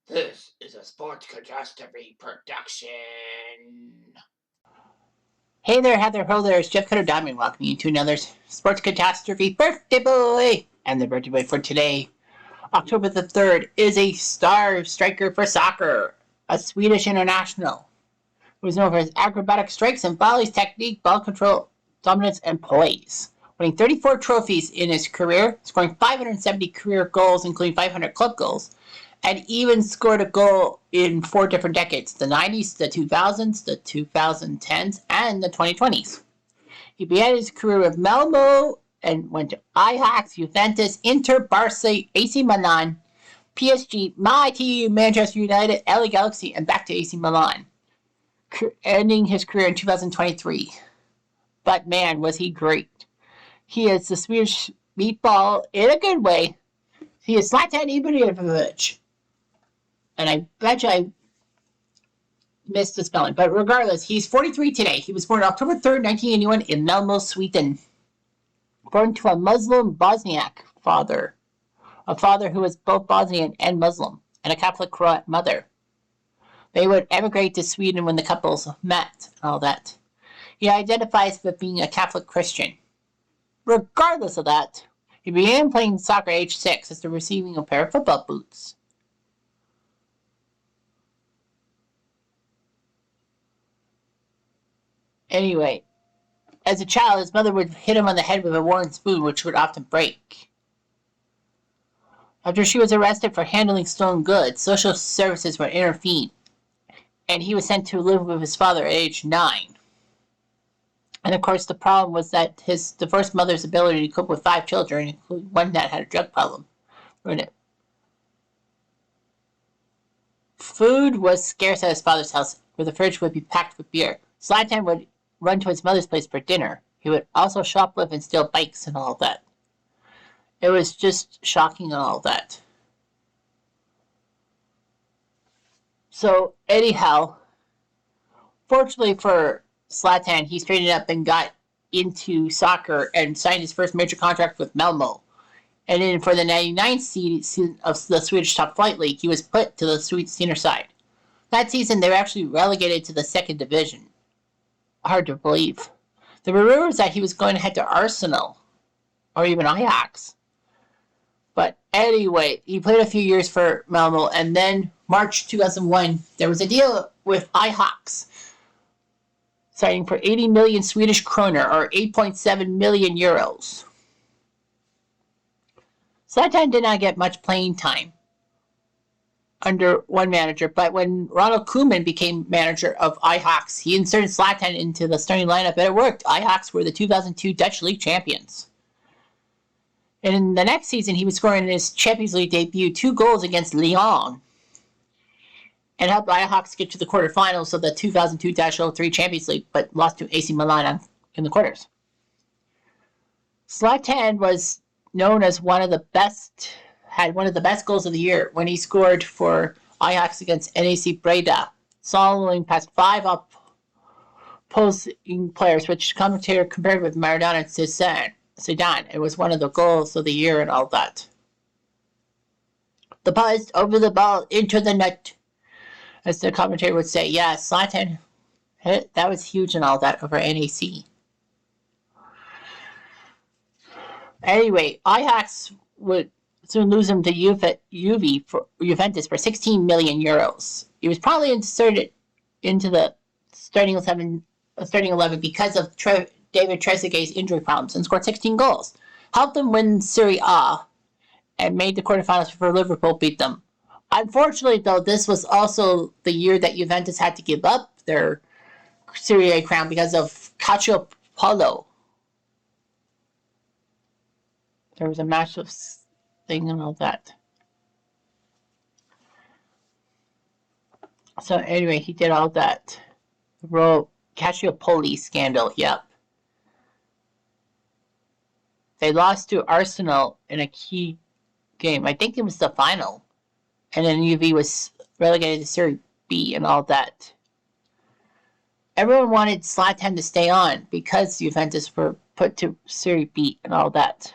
This is a Sports Catastrophe production. Hey there, Heather, ho there, it's Jeff Cutter Diamond welcoming you to another Sports Catastrophe Birthday Boy! And the birthday boy for today, October the 3rd, is a star striker for soccer, a Swedish international, who is known for his acrobatic strikes and volleys, technique, ball control, dominance, and poise. Winning 34 trophies in his career, scoring 570 career goals, including 500 club goals, and even scored a goal in 4 different decades: the 90s, the 2000s, the 2010s, and the 2020s. He began his career with Malmo and went to Ajax, Juventus, Inter, Barca, AC Milan, PSG, Manchester United, LA Galaxy, and back to AC Milan, ending his career in 2023. But man, was he great. He is the Swedish meatball in a good way. He is Zlatan Ibrahimovic. And I bet you I missed the spelling. But regardless, he's 43 today. He was born October 3rd, 1981 in Malmo, Sweden. Born to a Muslim Bosniak father. A father who was both Bosnian and Muslim. And a Catholic Croat mother. They would emigrate to Sweden when the couples met and all that. He identifies with being a Catholic Christian. Regardless of that, he began playing soccer at age 6 after receiving a pair of football boots. Anyway, as a child, his mother would hit him on the head with a worn spoon, which would often break. After she was arrested for handling stolen goods, social services would intervene, and he was sent to live with his father at age 9. And of course, the problem was that his divorced mother's ability to cope with 5 children, including one that had a drug problem, ruined it. Food was scarce at his father's house, where the fridge would be packed with beer. Zlatan would run to his mother's place for dinner. He would also shoplift and steal bikes and all that. It was just shocking and all that. So anyhow, fortunately for Zlatan, he straightened up and got into soccer and signed his first major contract with Malmo. And then for the 99 season of the Swedish Top Flight League, he was put to the Swedish senior side. That season, they were actually relegated to the second division. Hard to believe. There were rumors that he was going to head to Arsenal or even Ajax. But anyway, he played a few years for Malmo, and then March 2001, there was a deal with Ajax, signing for 80 million Swedish kroner, or 8.7 million euros. Zlatan did not get much playing time under one manager, but when Ronald Koeman became manager of Ajax, he inserted Zlatan into the starting lineup, and it worked. Ajax were the 2002 Dutch League champions. And in the next season, he was scoring in his Champions League debut 2 goals against Lyon, and helped Ajax get to the quarterfinals of the 2002-03 Champions League, but lost to AC Milan in the quarters. Zlatan was known as had one of the best goals of the year when he scored for Ajax against NAC Breda, soloing past 5 opposing players, which commentator compared with Maradona and Zidane. It was one of the goals of the year and all that. The buzz over the ball into the net, as the commentator would say. Yeah, Zlatan, that was huge and all that over NAC. Anyway, Ajax would soon lose him to Juventus for 16 million euros. He was probably inserted into the starting 11 because of David Trezeguet's injury problems and scored 16 goals. Helped them win Serie A and made the quarterfinals before Liverpool beat them. Unfortunately, though, this was also the year that Juventus had to give up their Serie A crown because of Calciopolo. There was a massive thing and all that. So anyway, he did all that. The Calciopoli scandal, yep. They lost to Arsenal in a key game. I think it was the final. And then UV was relegated to Serie B and all that. Everyone wanted Zlatan to stay on because Juventus were put to Serie B and all that.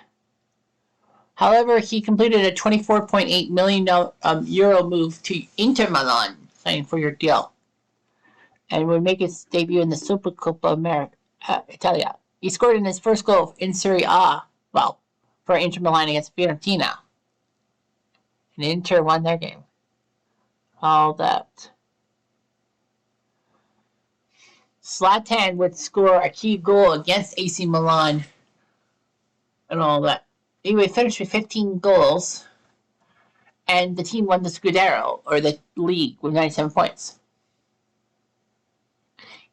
However, he completed a €24.8 million Euro move to Inter Milan, signing for your deal, and would make his debut in the Supercoppa America, Italia. He scored in his first goal in Serie A, well, for Inter Milan against Fiorentina. And Inter won their game. All that. Zlatan would score a key goal against AC Milan and all that. He would finish with 15 goals, and the team won the Scudetto, or the league, with 97 points.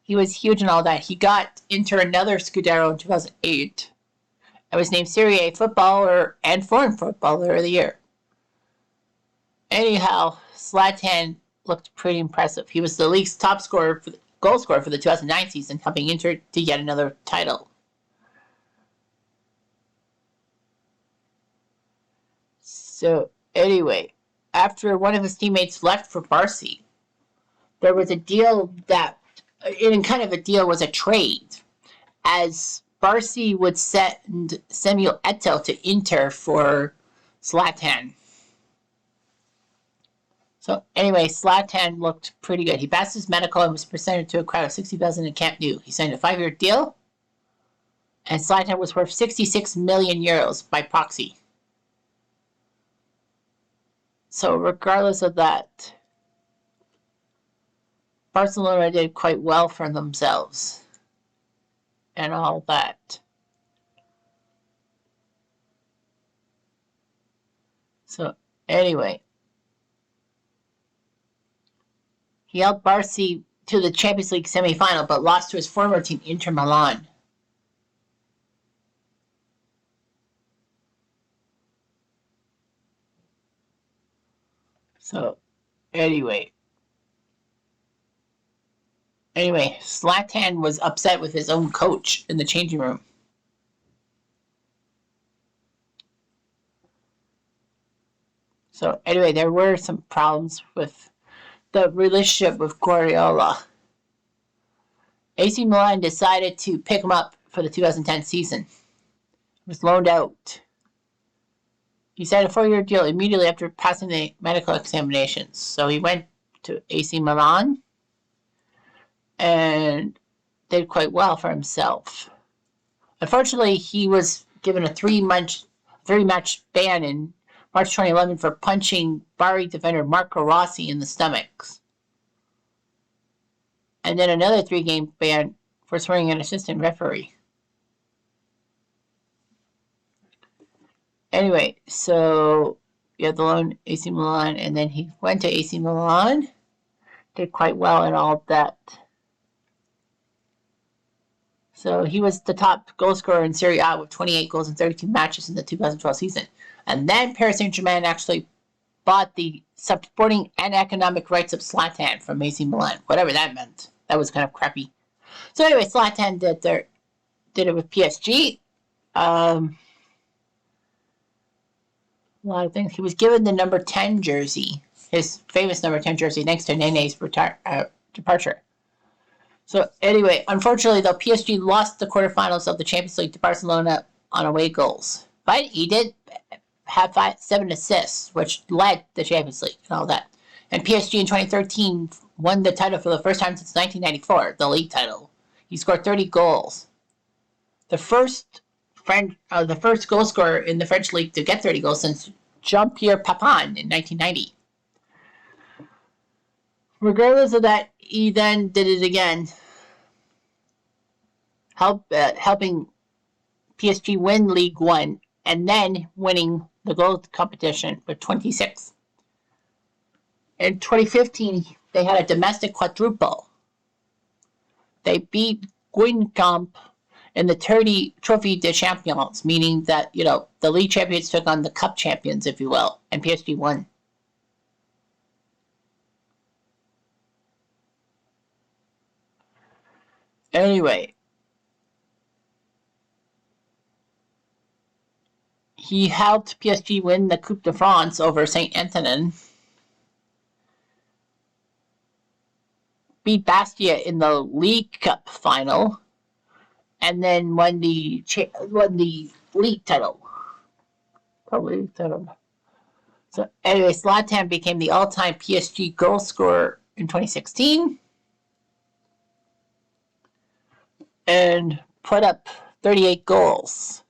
He was huge in all that. He got Inter another Scudetto in 2008 and was named Serie A Footballer and Foreign Footballer of the Year. Anyhow, Zlatan looked pretty impressive. He was the league's top scorer for goal scorer for the 2009 season, helping Inter to yet another title. So, anyway, after one of his teammates left for Barca, there was a deal that, in kind of a deal, was a trade, as Barca would send Samuel Eto'o to Inter for Zlatan. So anyway, Zlatan looked pretty good. He passed his medical and was presented to a crowd of 60,000 in Camp Nou. He signed a 5-year deal, and Zlatan was worth €66 million by proxy. So regardless of that, Barcelona did quite well for themselves and all that. So anyway, he helped Barca to the Champions League semi-final, but lost to his former team, Inter Milan. So, anyway, Zlatan was upset with his own coach in the changing room. So, anyway, there were some problems with the relationship with Guardiola. AC Milan decided to pick him up for the 2010 season. He was loaned out. He signed a 4-year deal immediately after passing the medical examinations. So he went to AC Milan and did quite well for himself. Unfortunately, he was given a 3-match ban in March 2011 for punching Bari defender Marco Rossi in the stomachs. And then another 3-game ban for swearing an assistant referee. Anyway, so he had the loan AC Milan, and then he went to AC Milan, did quite well and all that. So he was the top goal scorer in Serie A with 28 goals in 32 matches in the 2012 season. And then Paris Saint-Germain actually bought the supporting and economic rights of Zlatan from AC Milan, whatever that meant. That was kind of crappy. So anyway, Zlatan did it with PSG. A lot of things. He was given the number 10 jersey, his famous number 10 jersey, thanks to Nene's departure. So anyway, unfortunately, though, PSG lost the quarterfinals of the Champions League to Barcelona on away goals. But he did have 7 assists, which led the Champions League and all that. And PSG in 2013 won the title for the first time since 1994, the league title. He scored 30 goals. The first goal scorer in the French league to get 30 goals since Jean-Pierre Papin in 1990. Regardless of that, he then did it again, helping PSG win League One and then winning the goal competition with 26. In 2015, they had a domestic quadruple. They beat Guingamp in the Trophy des Champions, meaning that, the league champions took on the cup champions, if you will, and PSG won. Anyway, he helped PSG win the Coupe de France over Saint Etienne, beat Bastia in the League Cup final, and then won the league title. probably said him. So anyway, Zlatan became the all-time PSG goal scorer in 2016 and put up 38 goals,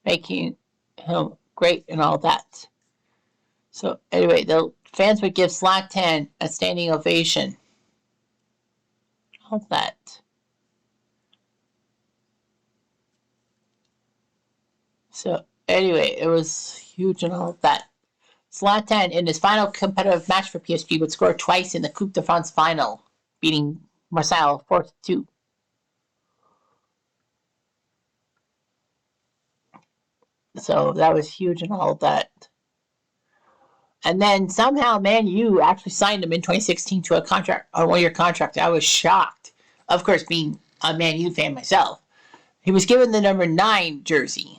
making him great and all that. So anyway, the fans would give Zlatan a standing ovation. All that. So anyway, it was huge and all of that. Zlatan, in his final competitive match for PSG, would score twice in the Coupe de France final, beating Marseille 4-2. So that was huge and all of that. And then somehow Man U actually signed him in 2016 to a one-year contract. I was shocked. Of course, being a Man U fan myself. He was given the number 9 jersey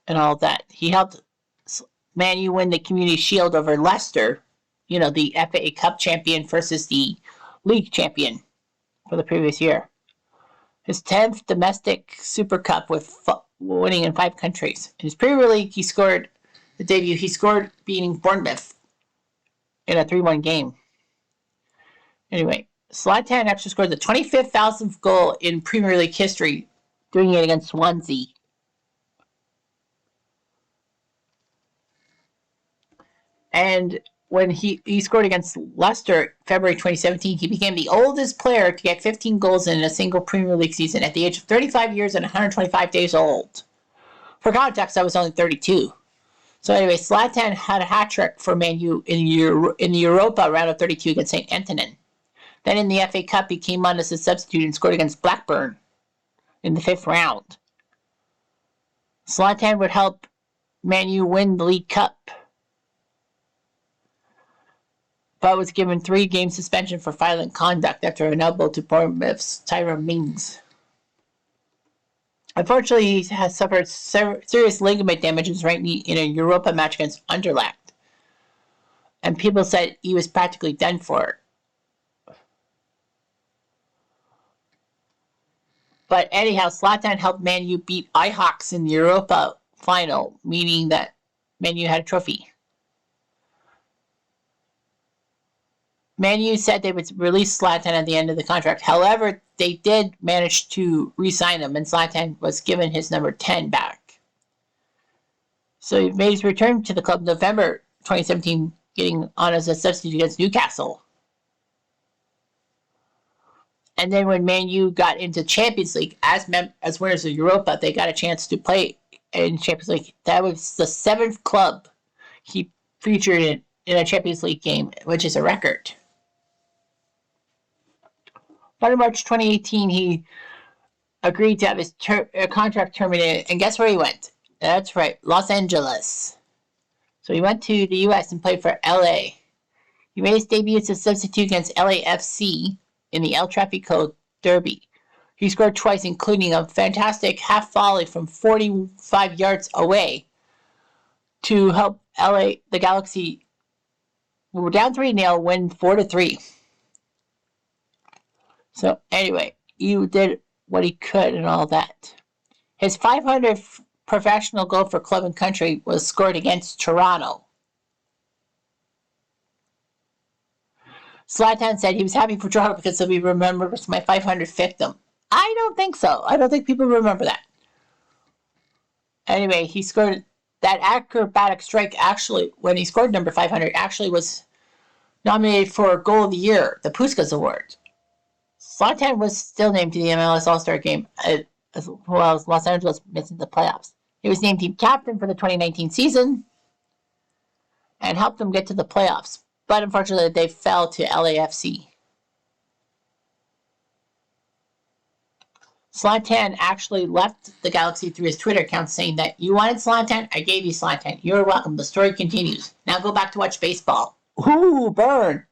and all that. He helped Man U win the Community Shield over Leicester, the FA Cup champion versus the league champion for the previous year. His 10th domestic Super Cup with winning in 5 countries. In his Premier League, he scored beating Bournemouth in a 3-1 game. Anyway, Zlatan actually scored the 25,000th goal in Premier League history, doing it against Swansea. And when he scored against Leicester February 2017, he became the oldest player to get 15 goals in a single Premier League season at the age of 35 years and 125 days old. For context, I was only 32. So anyway, Zlatan had a hat-trick for Man U in the Europa round of 32 against St. Antonin. Then in the FA Cup, he came on as a substitute and scored against Blackburn in the 5th round. Zlatan would help Man U win the League Cup, but was given 3-game suspension for violent conduct after an elbow to Bournemouth's Tyrone Mings. Unfortunately, he has suffered serious ligament damage in his right knee in a Europa match against Anderlecht, and people said he was practically done for. But anyhow, Zlatan helped Man U beat Ajax in the Europa final, meaning that Man U had a trophy. Man U said they would release Zlatan at the end of the contract. However, they did manage to re-sign him, and Zlatan was given his number 10 back. So he made his return to the club in November 2017, getting on as a substitute against Newcastle. And then when Man U got into Champions League, as winners of Europa, they got a chance to play in Champions League. That was the 7th club he featured in a Champions League game, which is a record. But in March 2018, he agreed to have his contract terminated. And guess where he went? That's right, Los Angeles. So he went to the U.S. and played for LA. He made his debut as a substitute against LAFC in the El Tráfico Derby. He scored twice, including a fantastic half volley from 45 yards away to help the Galaxy, who were down 3-0, win 4-3. So anyway, he did what he could and all that. His 500th professional goal for club and country was scored against Toronto. Zlatan said he was happy for Toronto because he'll be remembered as my 500th victim. I don't think so. I don't think people remember that. Anyway, he scored that acrobatic strike. Actually, when he scored number 500, actually was nominated for Goal of the Year, the Puskas Award. Zlatan was still named to the MLS All-Star Game, as well as Los Angeles missing the playoffs. He was named team captain for the 2019 season and helped them get to the playoffs. But unfortunately, they fell to LAFC. Zlatan actually left the Galaxy through his Twitter account saying that, "You wanted Zlatan? I gave you Zlatan. You're welcome. The story continues. Now go back to watch baseball." Ooh, burn.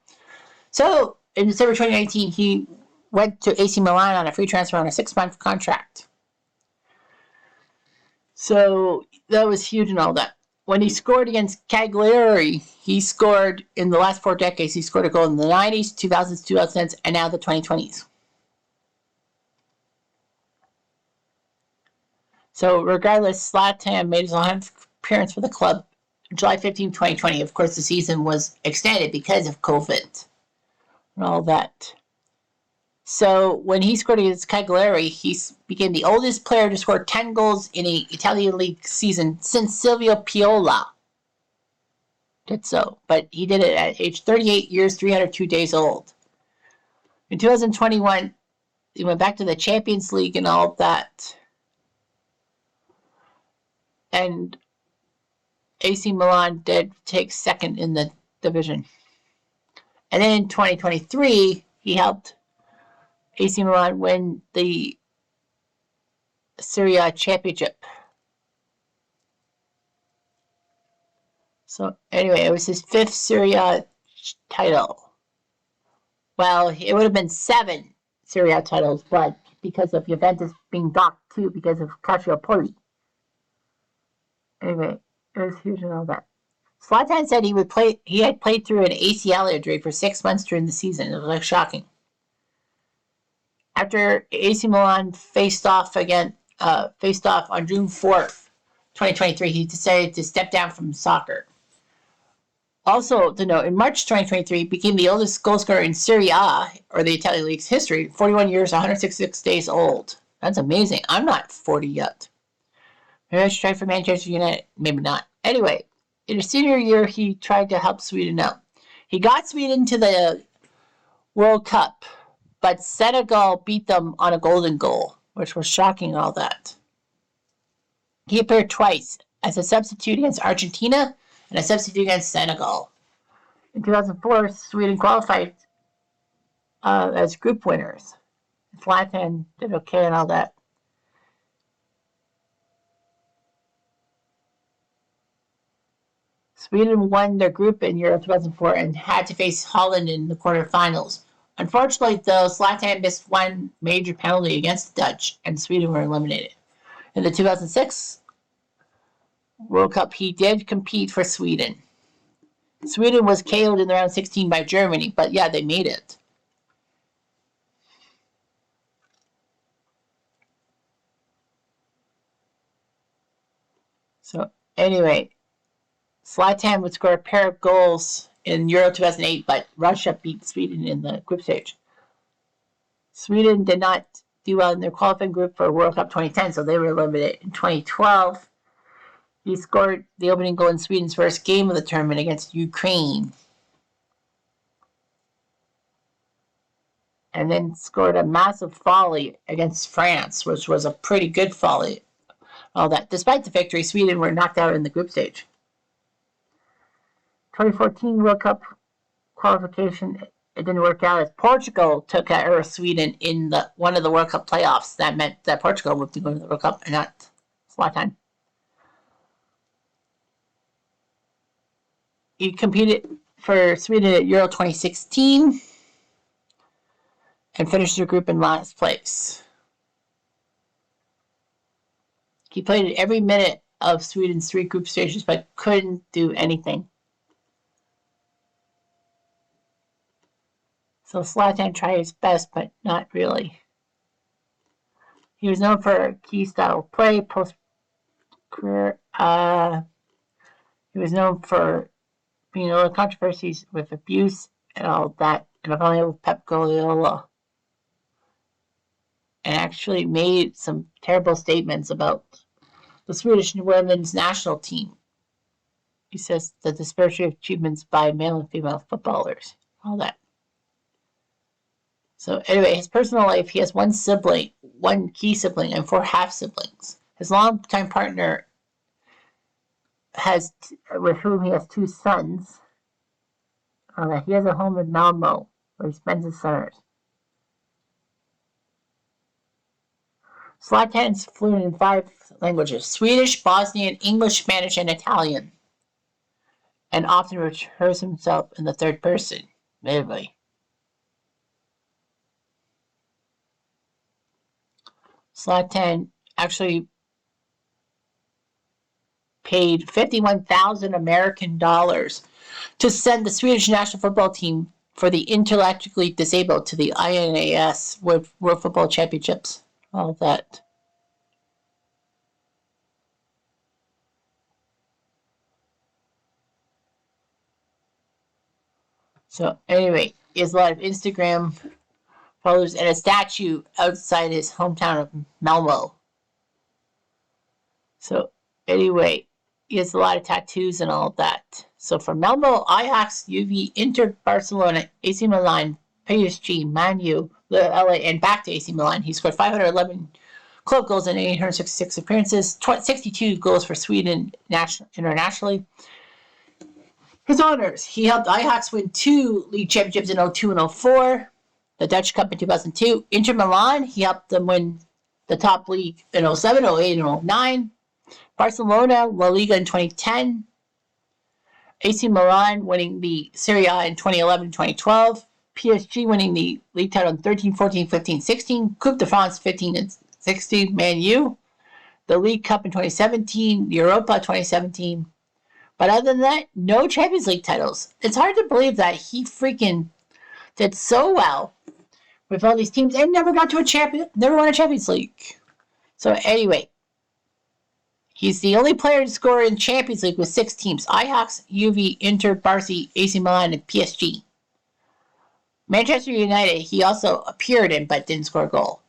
So, in December 2019, he went to AC Milan on a free transfer on a 6-month contract. So, that was huge and all that. When he scored against Cagliari, he scored in the last 4 decades. He scored a goal in the 90s, 2000s, 2010s, and now the 2020s. So regardless, Zlatan made his 100th appearance for the club July 15, 2020. Of course, the season was extended because of COVID and all that. So when he scored against Cagliari, he became the oldest player to score 10 goals in an Italian league season since Silvio Piola did so. But he did it at age 38 years, 302 days old. In 2021, he went back to the Champions League and all of that. And AC Milan did take second in the division. And then in 2023, he helped AC Milan win the Serie A championship. So anyway, it was his 5th Serie A title. Well, it would have been 7 Serie A titles, but because of Juventus being docked 2 because of Calciopoli. Anyway, it was huge and all that. Zlatan said he had played through an ACL injury for 6 months during the season. It was like shocking. After AC Milan faced off on June 4th, 2023, he decided to step down from soccer. Also, to note, in March 2023, he became the oldest goal scorer in Serie A, or the Italian League's history, 41 years, 166 days old. That's amazing. I'm not 40 yet. Maybe I should try for Manchester United. Maybe not. Anyway, in his senior year, he tried to help Sweden out. He got Sweden to the World Cup, but Senegal beat them on a golden goal, which was shocking, all that. He appeared twice as a substitute against Argentina and a substitute against Senegal. In 2004, Sweden qualified as group winners. Zlatan did okay and all that. Sweden won their group in Euro 2004 and had to face Holland in the quarterfinals. Unfortunately, though, Zlatan missed one major penalty against the Dutch, and Sweden were eliminated. In the 2006 World Cup, he did compete for Sweden. Sweden was KO'd in the round 16 by Germany, but yeah, they made it. So anyway, Zlatan would score a pair of goals in Euro 2008, but Russia beat Sweden in the group stage. Sweden did not do well in their qualifying group for World Cup 2010, so they were eliminated. In 2012, he scored the opening goal in Sweden's first game of the tournament against Ukraine. And then scored a massive volley against France, which was a pretty good volley. All that. Despite the victory, Sweden were knocked out in the group stage. 2014 World Cup qualification, it didn't work out as Portugal took out Sweden in one of the World Cup playoffs. That meant that Portugal would be going to the World Cup and not Zlatan. He competed for Sweden at Euro 2016 and finished the group in last place. He played every minute of Sweden's 3 group stages but couldn't do anything. So Zlatan tried his best, but not really. He was known for a key style of play post-career. He was known for being a little controversies with abuse and all that, and apparently with Pep Guardiola. And actually made some terrible statements about the Swedish women's national team. He says the disparity of achievements by male and female footballers, all that. So anyway, his personal life, he has one key sibling, and 4 half siblings. His longtime partner with whom he has 2 sons. He has a home in Malmo where he spends his summers. Zlatan is fluent in 5 languages: Swedish, Bosnian, English, Spanish, and Italian, and often refers himself in the third person. Maybe. Zlatan actually paid 51,000 American dollars to send the Swedish national football team for the intellectually disabled to the INAS World Football Championships. All that. So anyway, he has a lot of Instagram followers and a statue outside his hometown of Malmo. So anyway, he has a lot of tattoos and all of that. So from Malmo, Ajax, UV, Inter, Barcelona, AC Milan, PSG, Man U, LA, and back to AC Milan. He scored 511 club goals in 866 appearances, 62 goals for Sweden internationally. His honors: he helped Ajax win 2 league championships in 02 and 04, the Dutch Cup in 2002. Inter Milan, he helped them win the top league in 07, 08, and 09. Barcelona, La Liga in 2010. AC Milan winning the Serie A in 2011 2012. PSG winning the league title in 13, 14, 15, 16. Coupe de France 15 and 16. Man U. The League Cup in 2017. Europa 2017. But other than that, no Champions League titles. It's hard to believe that he freaking did so well with all these teams and never won a Champions League. So anyway, he's the only player to score in Champions League with 6 teams: Ajax, Juve, Inter, Barca, AC Milan, and PSG. Manchester United, he also appeared in but didn't score a goal.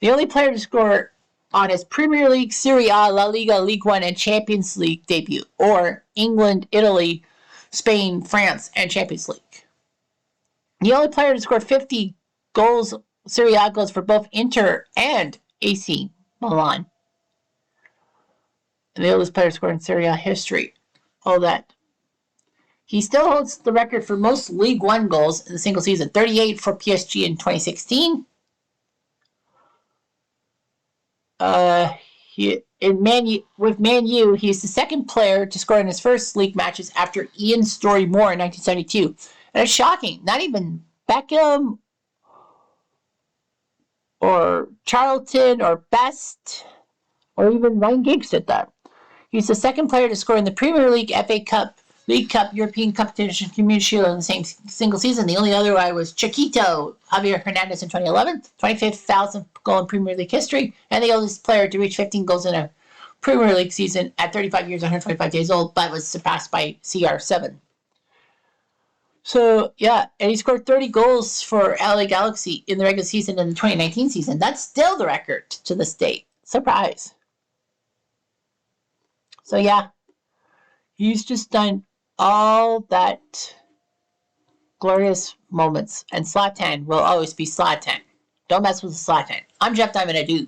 The only player to score on his Premier League, Serie A, La Liga, League One, and Champions League debut, or England, Italy, Spain, France, and Champions League. The only player to score 50 goals, Serie A goals for both Inter and AC Milan. And the oldest player to score in Serie A history. All that. He still holds the record for most League One goals in a single season, 38 for PSG in 2016. With Man U, he's the second player to score in his first league matches after Ian Story Moore in 1972. And it's shocking. Not even Beckham or Charlton or Best or even Ryan Giggs did that. He's the second player to score in the Premier League, FA Cup, League Cup, European Competition, Community Shield in the same single season. The only other guy was Chiquito Javier Hernandez in 2011, 25,000th goal in Premier League history, and the oldest player to reach 15 goals in a Premier League season at 35 years, 125 days old, but was surpassed by CR7. So, yeah, and he scored 30 goals for LA Galaxy in the regular season in the 2019 season. That's still the record to this date. Surprise. So, yeah, he's just done all that glorious moments. And Zlatan will always be Zlatan. Don't mess with Zlatan. I'm Jeff Diamond. I do.